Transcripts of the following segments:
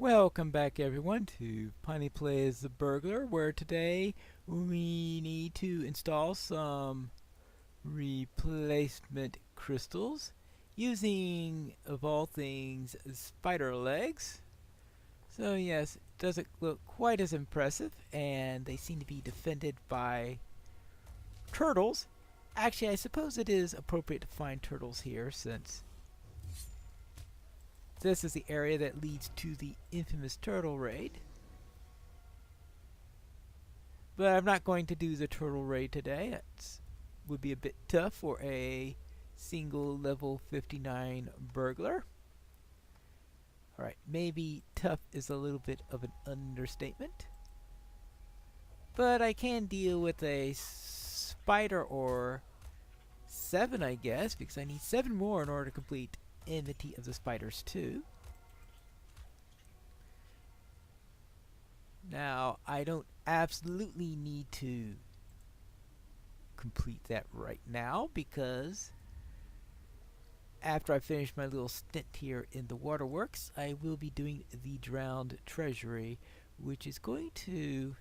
Welcome back everyone to Piney Plays the Burglar, where today we need to install some replacement crystals using, of all things, spider legs. So yes, it doesn't look quite as impressive, and they seem to be defended by turtles. Actually, I suppose it is appropriate to find turtles here, since this is the area that leads to the infamous turtle raid. But I'm not going to do the turtle raid today. That would be a bit tough for a single level 59 burglar. Alright, maybe tough is a little bit of an understatement. But I can deal with a spider or 7, I guess, because I need 7 more in order to complete Enmity of the Spiders 2. Now, I don't absolutely need to complete that right now, because after I finish my little stint here in the Waterworks, I will be doing the Drowned Treasury, which is going to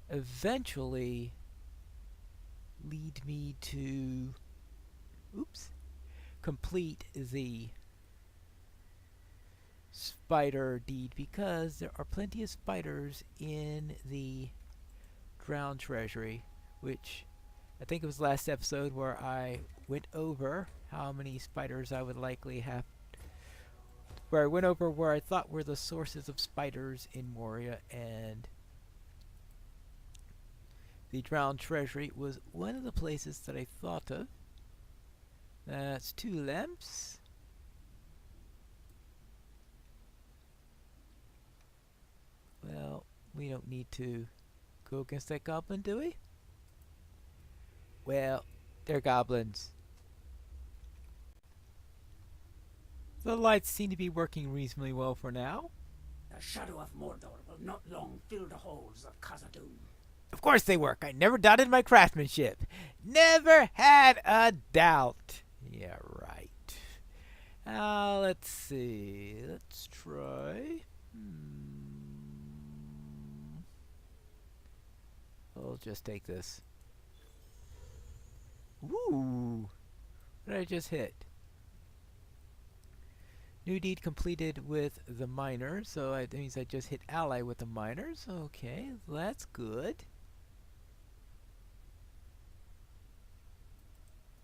eventually lead me to complete the spider deed, because there are plenty of spiders in the Drowned Treasury, which I think it was last episode where I went over how many spiders I would likely have, where I went over where I thought were the sources of spiders in Moria, and the Drowned Treasury was one of the places that I thought of. That's 2 lamps. Well, we don't need to go against that goblin, do we? Well, they're goblins. The lights seem to be working reasonably well for now. The shadow of Mordor will not long fill the halls of Khazad-dûm. Of course they work. I never doubted my craftsmanship. Never had a doubt. Yeah, right. Let's see. Let's try. I'll just take this. Ooh! What did I just hit? New deed completed with the miner, so that means I just hit ally with the miners. Okay, that's good.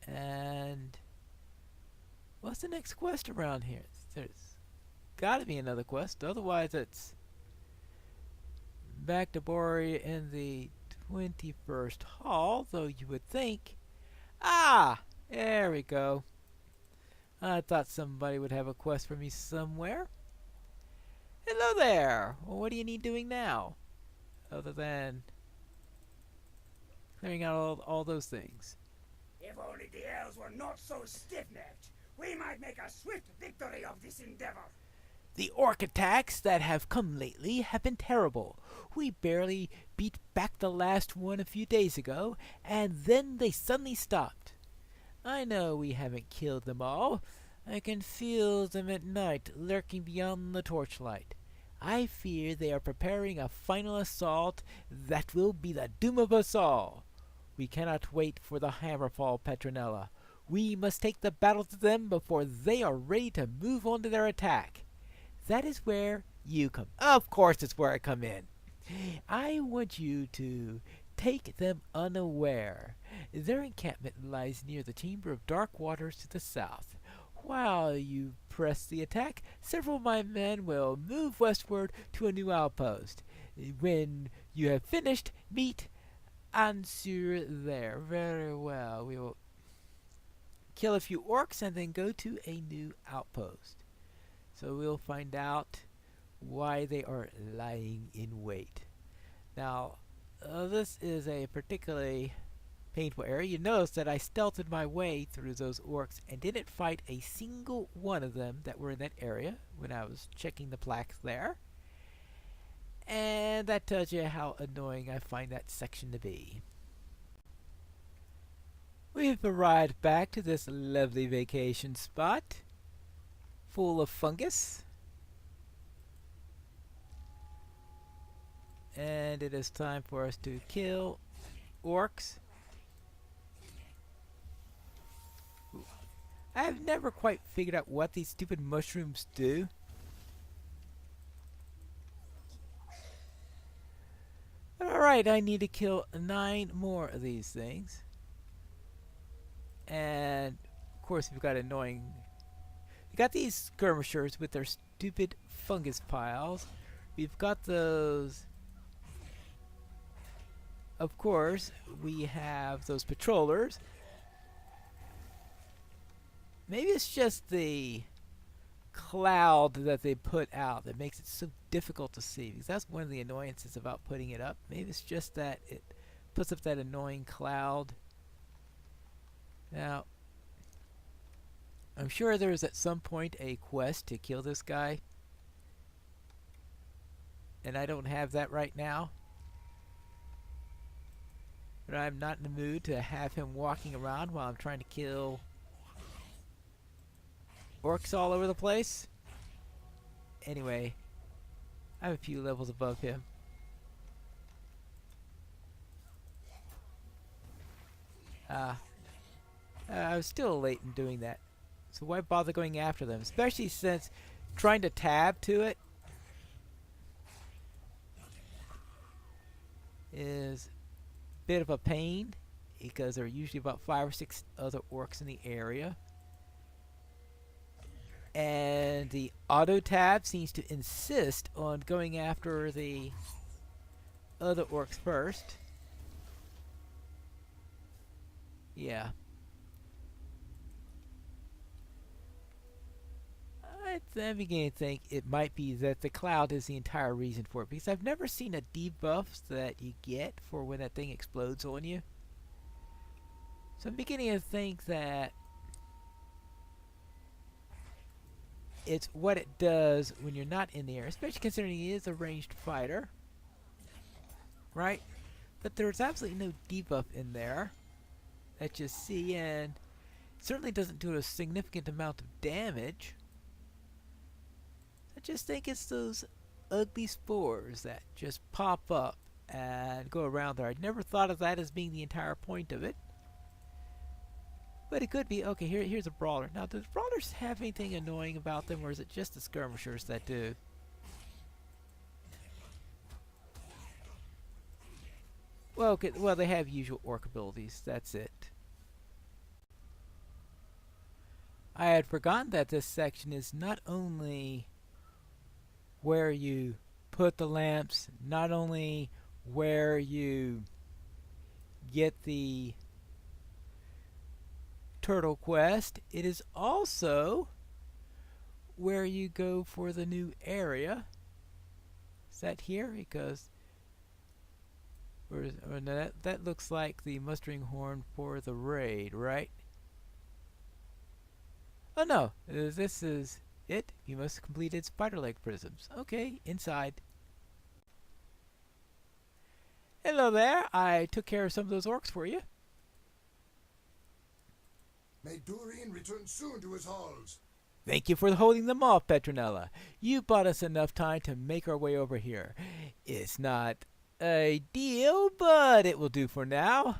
And what's the next quest around here? There's gotta be another quest, otherwise it's back to Moria in the 21st Hall, though you would think. Ah! There we go. I thought somebody would have a quest for me somewhere. Hello there! Well, what do you need doing now? Other than clearing out all those things. If only the elves were not so stiff-necked, we might make a swift victory of this endeavor. The orc attacks that have come lately have been terrible. We barely beat back the last one a few days ago, and then they suddenly stopped. I know we haven't killed them all. I can feel them at night, lurking beyond the torchlight. I fear they are preparing a final assault that will be the doom of us all. We cannot wait for the Hammerfall, Petronella. We must take the battle to them before they are ready to move on to their attack. That is where you come. Of course it's where I come in. I want you to take them unaware. Their encampment lies near the Chamber of Dark Waters to the south. While you press the attack, several of my men will move westward to a new outpost. When you have finished, meet Ansur there. Very well. We will kill a few orcs and then go to a new outpost. So we'll find out why they are lying in wait. Now, this is a particularly painful area. You notice that I stealthed my way through those orcs and didn't fight a single one of them that were in that area when I was checking the plaques there. And that tells you how annoying I find that section to be. We've arrived back to this lovely vacation spot, full of fungus. And it is time for us to kill orcs. I have never quite figured out what these stupid mushrooms do. Alright, I need to kill 9 more of these things. And, of course, we've got annoying... We got these skirmishers with their stupid fungus piles. We've got those... Of course, we have those patrollers. Maybe it's just the cloud that they put out that makes it so difficult to see, because that's one of the annoyances about putting it up. Maybe it's just that it puts up that annoying cloud. Now, I'm sure there's at some point a quest to kill this guy, and I don't have that right now. But I'm not in the mood to have him walking around while I'm trying to kill orcs all over the place. Anyway, I'm a few levels above him. I was still late in doing that. So why bother going after them? Especially since trying to tab to it is a bit of a pain, because there are usually about 5 or 6 other orcs in the area. And the auto tab seems to insist on going after the other orcs first. Yeah. I'm beginning to think it might be that the cloud is the entire reason for it, because I've never seen a debuff that you get for when that thing explodes on you. So I'm beginning to think that it's what it does when you're not in the air, especially considering he is a ranged fighter. Right? But there's absolutely no debuff in there that you see, and it certainly doesn't do a significant amount of damage. I just think it's those ugly spores that just pop up and go around there. I'd never thought of that as being the entire point of it. But it could be. Okay, here's a brawler. Now, does brawlers have anything annoying about them, or is it just the skirmishers that do? Well, okay, well, they have usual orc abilities. That's it. I had forgotten that this section is not only where you put the lamps, not only where you get the turtle quest, it is also where you go for the new area. Is that here? Because or no, that looks like the mustering horn for the raid, right? Oh no, this is it. You must have completed spider leg prisms. Okay, inside. Hello there. I took care of some of those orcs for you. May Durian return soon to his halls. Thank you for holding them off, Petronella. You bought us enough time to make our way over here. It's not ideal, but it will do for now.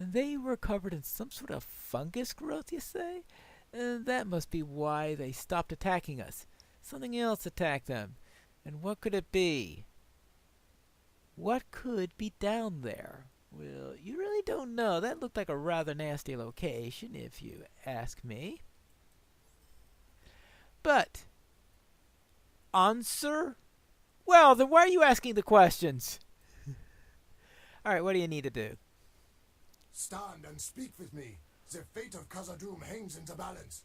They were covered in some sort of fungus growth, you say? That must be why they stopped attacking us. Something else attacked them. And what could it be? What could be down there? Well, you really don't know. That looked like a rather nasty location, if you ask me. But, answer? Well, then why are you asking the questions? Alright, what do you need to do? Stand and speak with me. The fate of Khazad-dûm hangs in the balance.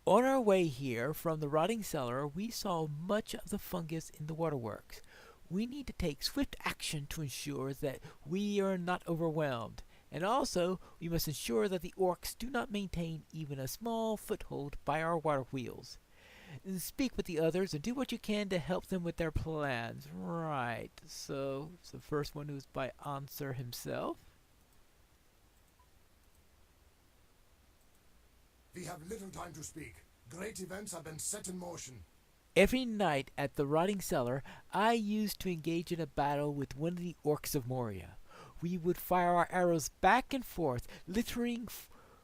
On our way here from the rotting cellar, we saw much of the fungus in the waterworks. We need to take swift action to ensure that we are not overwhelmed. And also, we must ensure that the orcs do not maintain even a small foothold by our water wheels. Speak with the others and do what you can to help them with their plans. Right, so it's the first one who's by Answer himself. We have little time to speak. Great events have been set in motion. Every night at the rotting cellar, I used to engage in a battle with one of the orcs of Moria. We would fire our arrows back and forth, littering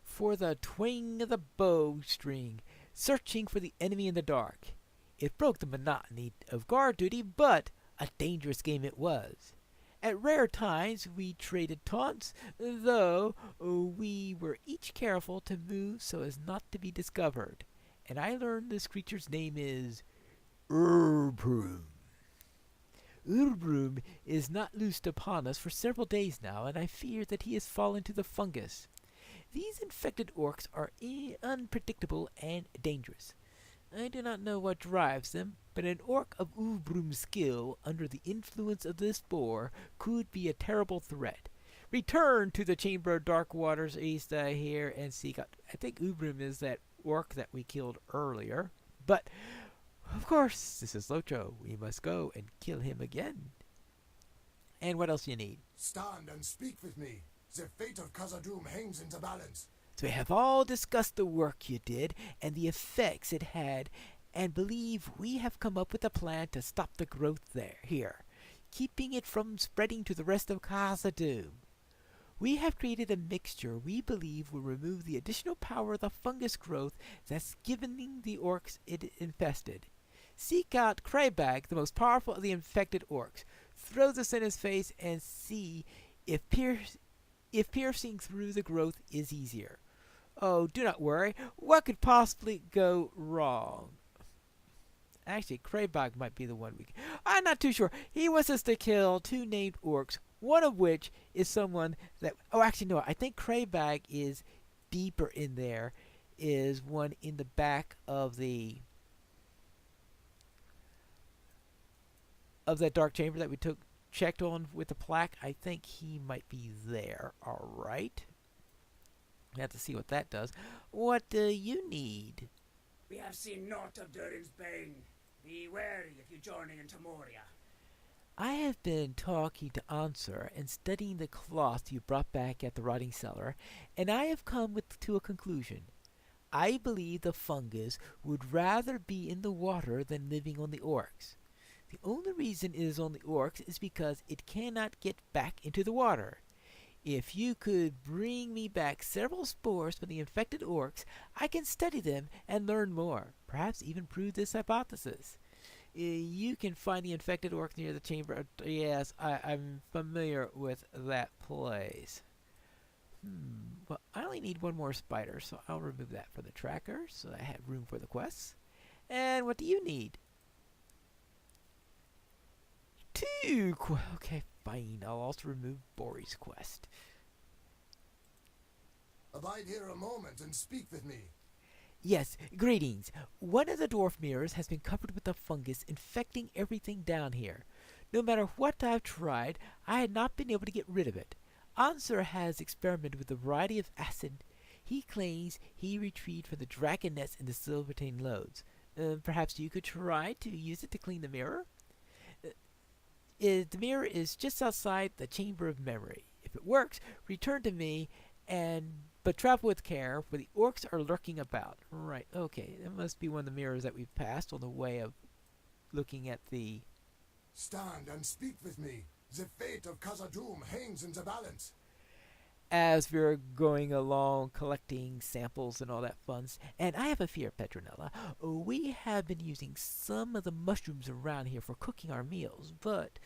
for the twang of the bowstring, searching for the enemy in the dark. It broke the monotony of guard duty, but a dangerous game it was. At rare times we traded taunts, though we were each careful to move so as not to be discovered. And I learned this creature's name is Urbrum. Urbrum is not loosed upon us for several days now, and I fear that he has fallen to the fungus. These infected orcs are unpredictable and dangerous. I do not know what drives them, but an orc of Urbrum's skill under the influence of this boar could be a terrible threat. Return to the Chamber of Dark Waters, Easta here, and seek out. I think Ubrum is that orc that we killed earlier. But, of course, this is LOTRO. We must go and kill him again. And what else you need? Stand and speak with me. The fate of Khazad-dûm hangs in the balance. So we have all discussed the work you did and the effects it had, and believe we have come up with a plan to stop the growth here, keeping it from spreading to the rest of Khazad-dûm. We have created a mixture we believe will remove the additional power of the fungus growth that's given the orcs it infested. Seek out Kraybag, the most powerful of the infected orcs. Throw this in his face and see if piercing through the growth is easier. Oh, do not worry. What could possibly go wrong? Actually, Kraybag might be the one I'm not too sure. He wants us to kill two named orcs, one of which is someone that... Oh, actually, no. I think Kraybag is deeper in there. Is one in the back of that dark chamber that we checked on with the plaque. I think he might be there. All right. We have to see what that does. What do you need? We have seen naught of Durin's bane. Be wary if you journey into Moria. I have been talking to Ansar and studying the cloth you brought back at the rotting cellar, and I have come to a conclusion. I believe the fungus would rather be in the water than living on the orcs. The only reason it is on the orcs is because it cannot get back into the water. If you could bring me back several spores from the infected orcs, I can study them and learn more, perhaps even prove this hypothesis. You can find the infected orc near the chamber. Yes, I'm familiar with that place. Well, I only need one more spider, so I'll remove that for the tracker, so I have room for the quests. And what do you need? Two. Okay, fine. I'll also remove Bori's quest. Abide here a moment and speak with me. Yes, greetings. One of the dwarf mirrors has been covered with a fungus infecting everything down here. No matter what I've tried, I had not been able to get rid of it. Ansar has experimented with a variety of acid. He claims he retrieved from the dragon nest in the Silvertane Lodes. Perhaps you could try to use it to clean the mirror? The mirror is just outside the Chamber of Memory. If it works, return to me, but travel with care, for the orcs are lurking about. Right, okay. That must be one of the mirrors that we've passed on the way of looking at the... Stand and speak with me. The fate of Khazad-dûm hangs in the balance. As we're going along collecting samples and all that fun. And I have a fear, Petronella. We have been using some of the mushrooms around here for cooking our meals, but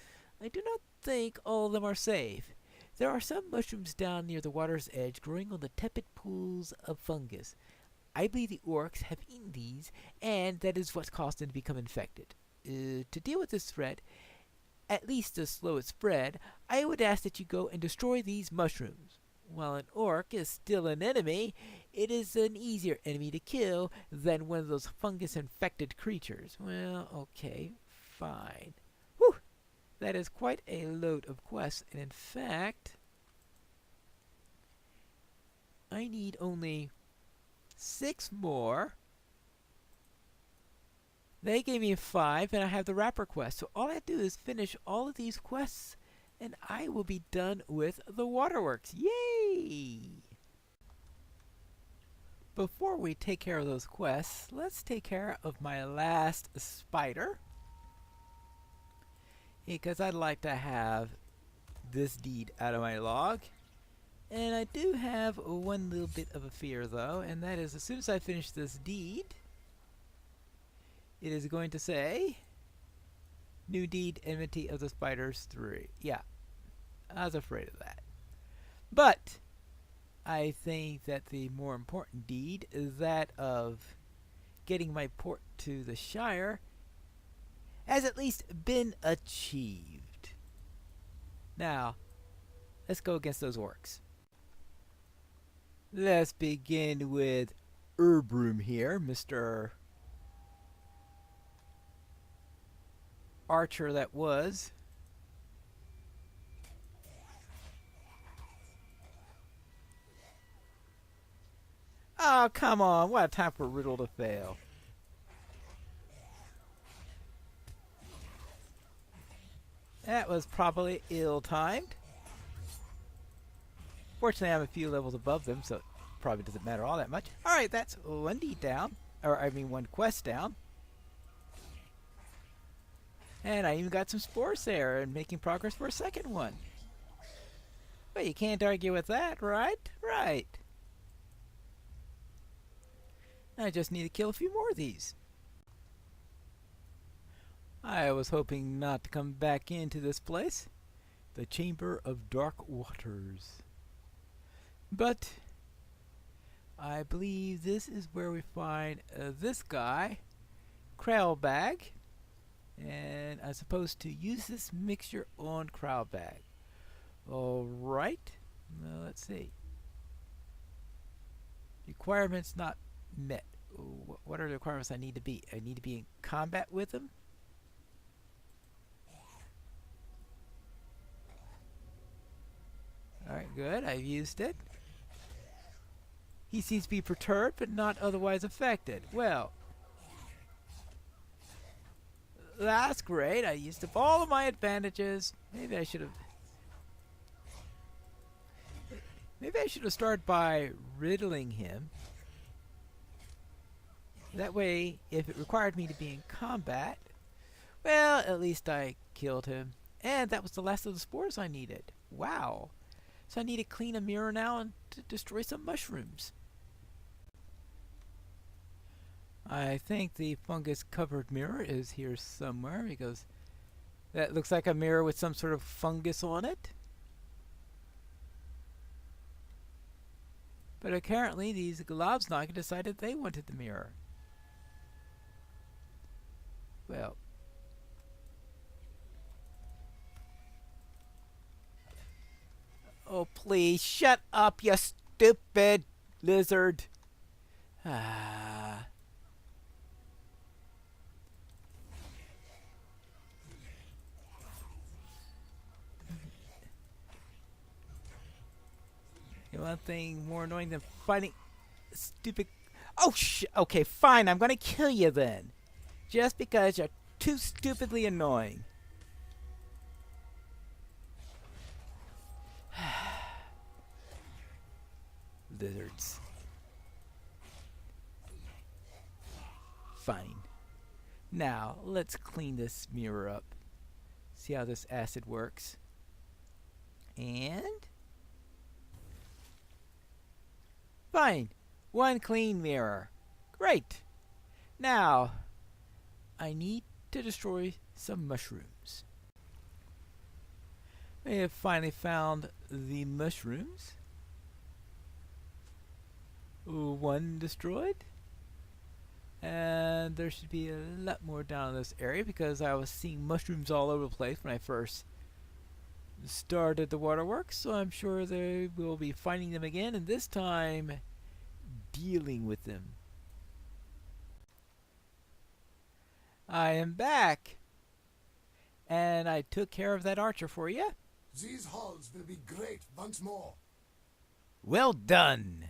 I do not think all of them are safe. There are some mushrooms down near the water's edge growing on the tepid pools of fungus. I believe the orcs have eaten these, and that is what's caused them to become infected. To deal with this threat, at least to slow its spread, I would ask that you go and destroy these mushrooms. While an orc is still an enemy, it is an easier enemy to kill than one of those fungus-infected creatures. Well, okay, fine. Whew! That is quite a load of quests, and in fact, I need only 6 more. They gave me 5, and I have the wrapper quest. So all I have to do is finish all of these quests, and I will be done with the Waterworks. Yay! before we take care of those quests, let's take care of my last spider. Because I'd like to have this deed out of my log. And I do have one little bit of a fear though, and that is as soon as I finish this deed, it is going to say new deed, enmity of the spiders 3. Yeah, I was afraid of that. But I think that the more important deed is that of getting my port to the Shire has at least been achieved. Now, let's go against those orcs. Let's begin with Herbroom here, Mr. Archer that was. Oh, come on. What a time for Riddle to fail. That was probably ill-timed. Fortunately, I'm a few levels above them, so it probably doesn't matter all that much. Alright, that's one deed down. Or, I mean, one quest down. And I even got some spores there and making progress for a second one. Well, you can't argue with that, right? Right. I just need to kill a few more of these. I was hoping not to come back into this place. The Chamber of Dark Waters. But I believe this is where we find this guy, Crowbag. And I'm supposed to use this mixture on Crowbag. Alright. Now let's see. Requirements not met. What are the requirements I need to be? I need to be in combat with him? Alright, good. I've used it. He seems to be perturbed, but not otherwise affected. Well, that's great. I used up all of my advantages. Maybe I should have started by riddling him. That way, if it required me to be in combat, well, at least I killed him. And that was the last of the spores I needed. Wow. So I need to clean a mirror now and to destroy some mushrooms. I think the fungus covered mirror is here somewhere because that looks like a mirror with some sort of fungus on it. But apparently these Globsnog decided they wanted the mirror. Well, oh please, shut up, you stupid lizard. Ah. You know, one thing more annoying than fighting stupid... Oh, okay, fine, I'm gonna kill you then. Just because you're too stupidly annoying. Lizards. Fine. Now, let's clean this mirror up. See how this acid works. And... fine. One clean mirror. Great. Now, I need to destroy some mushrooms. We have finally found the mushrooms. One destroyed. And there should be a lot more down in this area because I was seeing mushrooms all over the place when I first started the Waterworks. So I'm sure they will be finding them again, and this time dealing with them. I am back. And I took care of that archer for you. These halls will be great once more. Well done.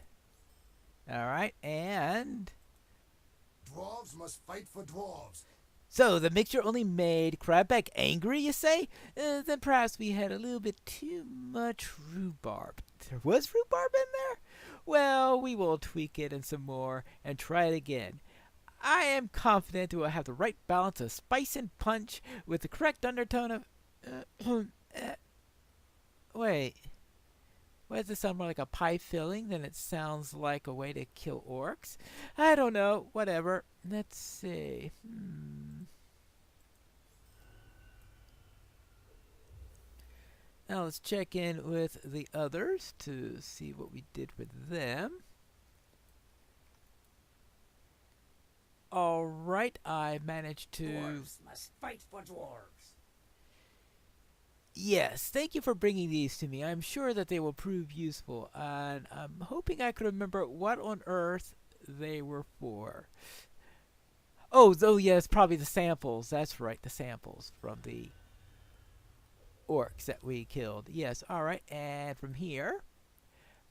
Alright, and... Dwarves must fight for dwarves. so the mixture only made Crabback angry, you say? Then perhaps we had a little bit too much rhubarb. There was rhubarb in there? Well, we will tweak it and some more and try it again. I am confident it will have the right balance of spice and punch with the correct undertone of. Wait. Why does this sound more like a pie filling than it sounds like a way to kill orcs? I don't know. Whatever. Let's see. Now let's check in with the others to see what we did with them. Alright, I managed to... Dwarves must fight for dwarves. Yes, thank you for bringing these to me. I'm sure that they will prove useful, and I'm hoping I can remember what on earth they were for. Oh, yes, probably the samples. That's right, the samples from the orcs that we killed. Yes, alright, and from here,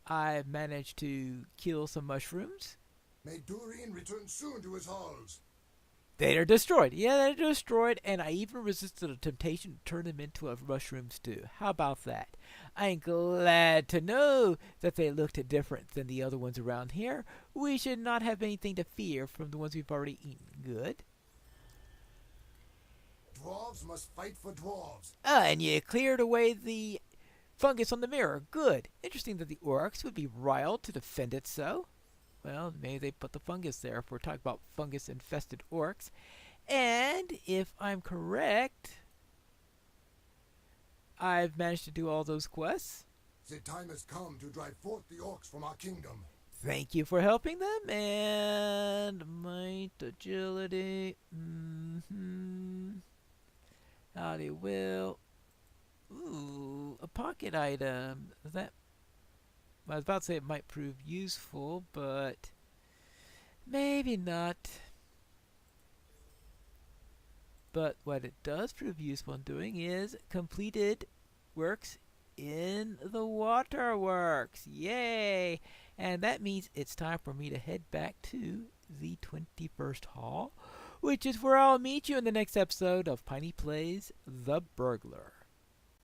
I managed to kill some mushrooms. May Durian return soon to his halls. They are destroyed. Yeah, they're destroyed, and I even resisted the temptation to turn them into a mushroom stew. How about that? I'm glad to know that they looked different than the other ones around here. We should not have anything to fear from the ones we've already eaten. Good. Dwarves must fight for dwarves. And you cleared away the fungus on the mirror. Good. Interesting that the orcs would be riled to defend it so. Well, maybe they put the fungus there if we're talking about fungus-infested orcs. And if I'm correct, I've managed to do all those quests. The time has come to drive forth the orcs from our kingdom. Thank you for helping them. And might, agility. Howdy, will. Ooh, a pocket item. That... I was about to say it might prove useful, but maybe not. But what it does prove useful in doing is completed works in the Waterworks. Yay! And that means it's time for me to head back to the 21st Hall, which is where I'll meet you in the next episode of Piney Plays The Burglar.